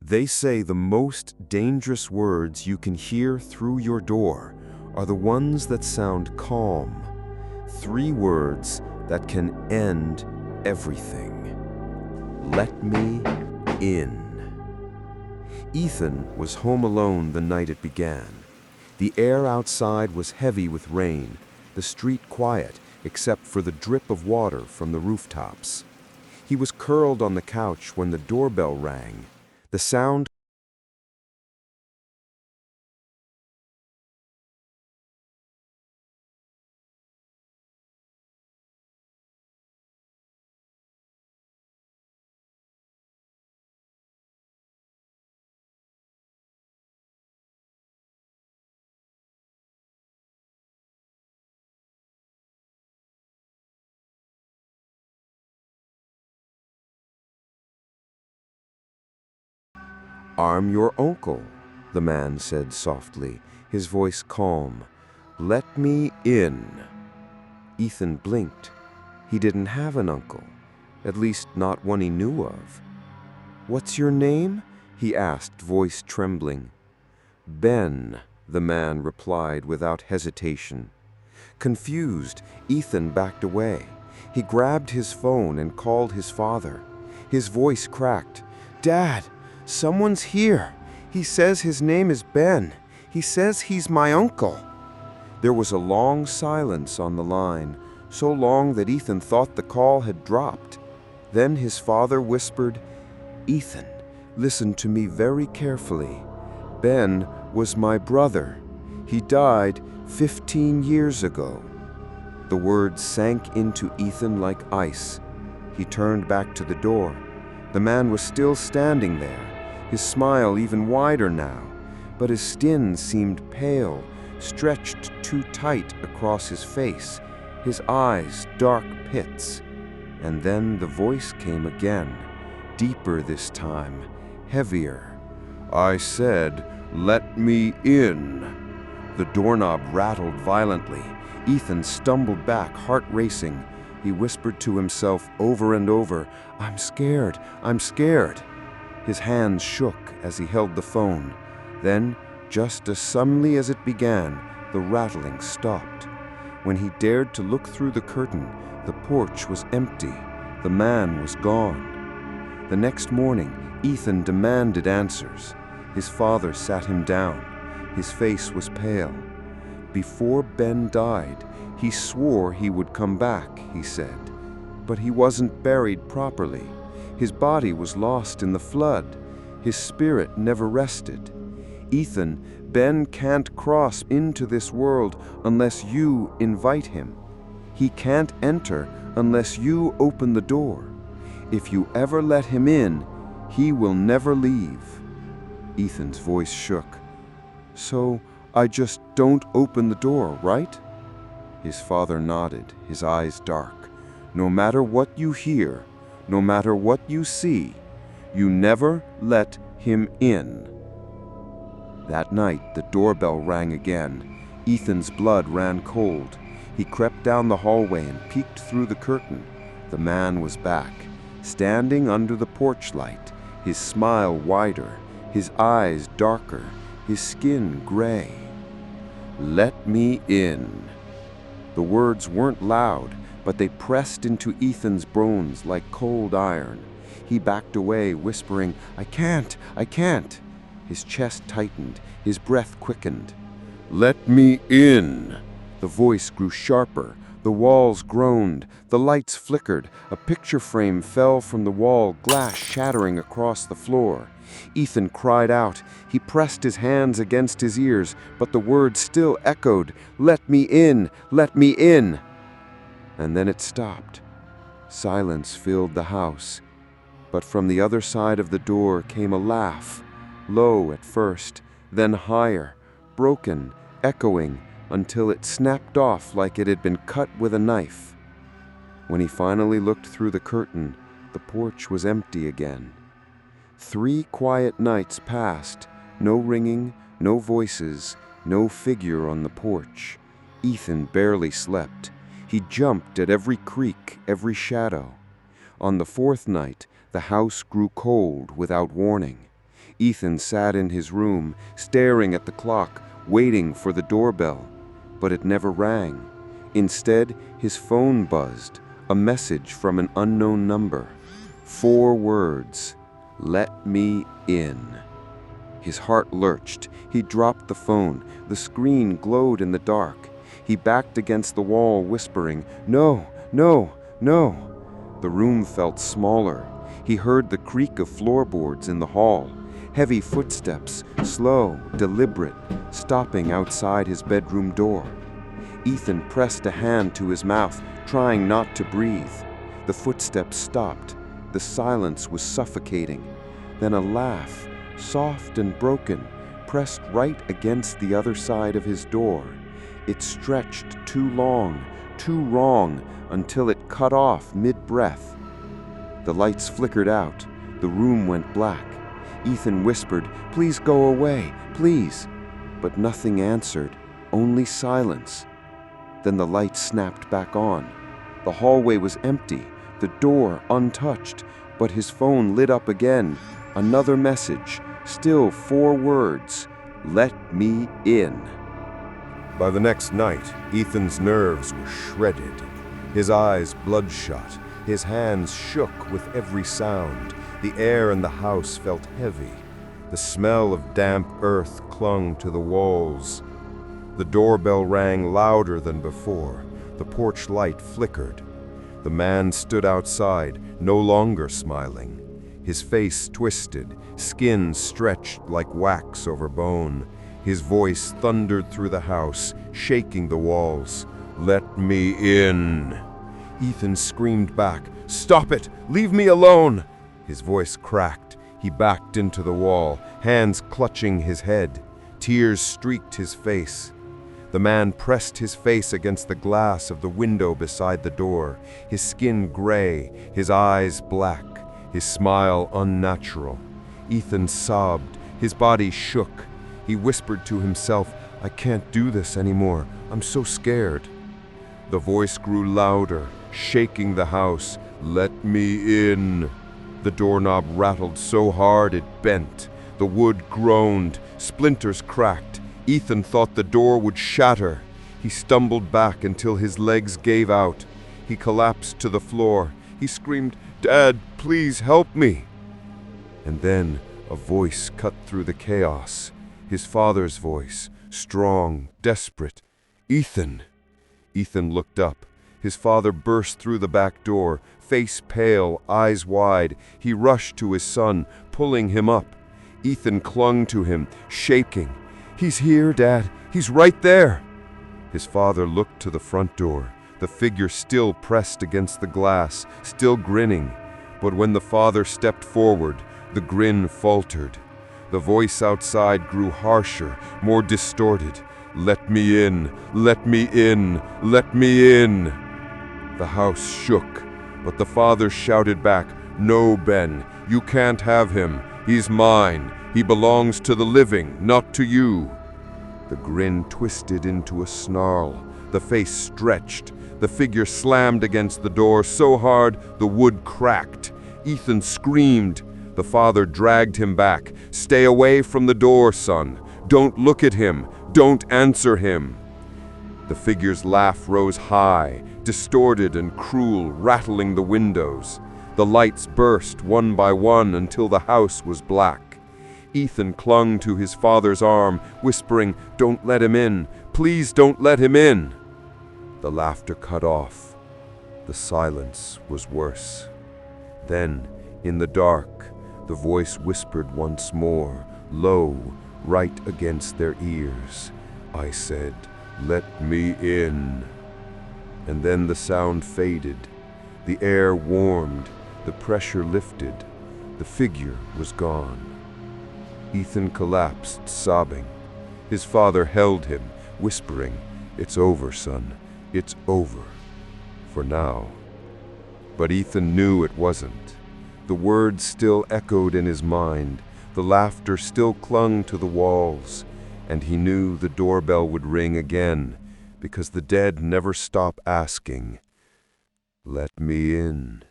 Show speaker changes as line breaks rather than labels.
They say the most dangerous words you can hear through your door are the ones that sound calm. 3 words that can end everything. Let me in. Ethan was home alone the night it began. The air outside was heavy with rain, the street quiet except for the drip of water from the rooftops. He was curled on the couch when the doorbell rang. The sound "I'm your uncle," the man said softly, his voice calm. "Let me in." Ethan blinked. He didn't have an uncle, at least not one he knew of. "What's your name?" he asked, voice trembling. "Ben," the man replied without hesitation. Confused, Ethan backed away. He grabbed his phone and called his father. His voice cracked. "Dad! Someone's here. He says his name is Ben. He says he's my uncle." There was a long silence on the line, so long that Ethan thought the call had dropped. Then his father whispered, "Ethan, listen to me very carefully. Ben was my brother. He died 15 years ago." The words sank into Ethan like ice. He turned back to the door. The man was still standing there, his smile even wider now, but his skin seemed pale, stretched too tight across his face, his eyes dark pits. And then the voice came again, deeper this time, heavier. "I said, let me in." The doorknob rattled violently. Ethan stumbled back, heart racing. He whispered to himself over and over, "I'm scared, I'm scared." His hands shook as he held the phone. Then, just as suddenly as it began, the rattling stopped. When he dared to look through the curtain, the porch was empty. The man was gone. The next morning, Ethan demanded answers. His father sat him down. His face was pale. Before Ben died, he swore he would come back, he said. But he wasn't buried properly. His body was lost in the flood. His spirit never rested. "Ethan, Ben can't cross into this world unless you invite him. He can't enter unless you open the door. If you ever let him in, he will never leave." Ethan's voice shook. "So I just don't open the door, right?" His father nodded, his eyes dark. "No matter what you hear, no matter what you see, you never let him in." That night, the doorbell rang again. Ethan's blood ran cold. He crept down the hallway and peeked through the curtain. The man was back, standing under the porch light, his smile wider, his eyes darker, his skin gray. "Let me in." The words weren't loud, but they pressed into Ethan's bones like cold iron. He backed away, whispering, "I can't, I can't." His chest tightened, his breath quickened. "Let me in." The voice grew sharper. The walls groaned. The lights flickered. A picture frame fell from the wall, glass shattering across the floor. Ethan cried out. He pressed his hands against his ears, but the words still echoed, "Let me in! Let me in!" And then it stopped. Silence filled the house. But from the other side of the door came a laugh, low at first, then higher, broken, echoing, until it snapped off like it had been cut with a knife. When he finally looked through the curtain, the porch was empty again. 3 quiet nights passed, no ringing, no voices, no figure on the porch. Ethan barely slept. He jumped at every creak, every shadow. On the 4th night, the house grew cold without warning. Ethan sat in his room, staring at the clock, waiting for the doorbell. But it never rang. Instead, his phone buzzed, a message from an unknown number. 4 words, "Let me in." His heart lurched. He dropped the phone. The screen glowed in the dark. He backed against the wall, whispering, "No, no, no." The room felt smaller. He heard the creak of floorboards in the hall. Heavy footsteps, slow, deliberate, stopping outside his bedroom door. Ethan pressed a hand to his mouth, trying not to breathe. The footsteps stopped. The silence was suffocating. Then a laugh, soft and broken, pressed right against the other side of his door. It stretched too long, too wrong, until it cut off mid-breath. The lights flickered out. The room went black. Ethan whispered, "Please go away, please." But nothing answered, only silence. Then the lights snapped back on. The hallway was empty, the door untouched, but his phone lit up again. Another message, still 4 words, "Let me in."
By the next night, Ethan's nerves were shredded. His eyes bloodshot, his hands shook with every sound. The air in the house felt heavy. The smell of damp earth clung to the walls. The doorbell rang louder than before. The porch light flickered. The man stood outside, no longer smiling. His face twisted, skin stretched like wax over bone. His voice thundered through the house, shaking the walls. "Let me in." Ethan screamed back, "Stop it! Leave me alone!" His voice cracked. He backed into the wall, hands clutching his head. Tears streaked his face. The man pressed his face against the glass of the window beside the door, his skin gray, his eyes black, his smile unnatural. Ethan sobbed. His body shook. He whispered to himself, "I can't do this anymore. I'm so scared." The voice grew louder, shaking the house. "Let me in." The doorknob rattled so hard it bent. The wood groaned. Splinters cracked. Ethan thought the door would shatter. He stumbled back until his legs gave out. He collapsed to the floor. He screamed, "Dad, please help me." And then a voice cut through the chaos. His father's voice, strong, desperate. "Ethan." Ethan looked up. His father burst through the back door, face pale, eyes wide. He rushed to his son, pulling him up. Ethan clung to him, shaking. "He's here, Dad. He's right there." His father looked to the front door, the figure still pressed against the glass, still grinning. But when the father stepped forward, the grin faltered. The voice outside grew harsher, more distorted. "Let me in, let me in, let me in." The house shook, but the father shouted back, "No, Ben, you can't have him. He's mine. He belongs to the living, not to you." The grin twisted into a snarl. The face stretched. The figure slammed against the door so hard the wood cracked. Ethan screamed. The father dragged him back. "Stay away from the door, son. Don't look at him. Don't answer him." The figure's laugh rose high, distorted and cruel, rattling the windows. The lights burst one by one until the house was black. Ethan clung to his father's arm, whispering, "Don't let him in. Please don't let him in." The laughter cut off. The silence was worse. Then, in the dark, the voice whispered once more, low, right against their ears. I said, "Let me in." And then the sound faded. The air warmed. The pressure lifted. The figure was gone. Ethan collapsed, sobbing. His father held him, whispering, "It's over, son. It's over. For now." But Ethan knew it wasn't. The words still echoed in his mind. The laughter still clung to the walls. And he knew the doorbell would ring again, because the dead never stop asking, "Let me in."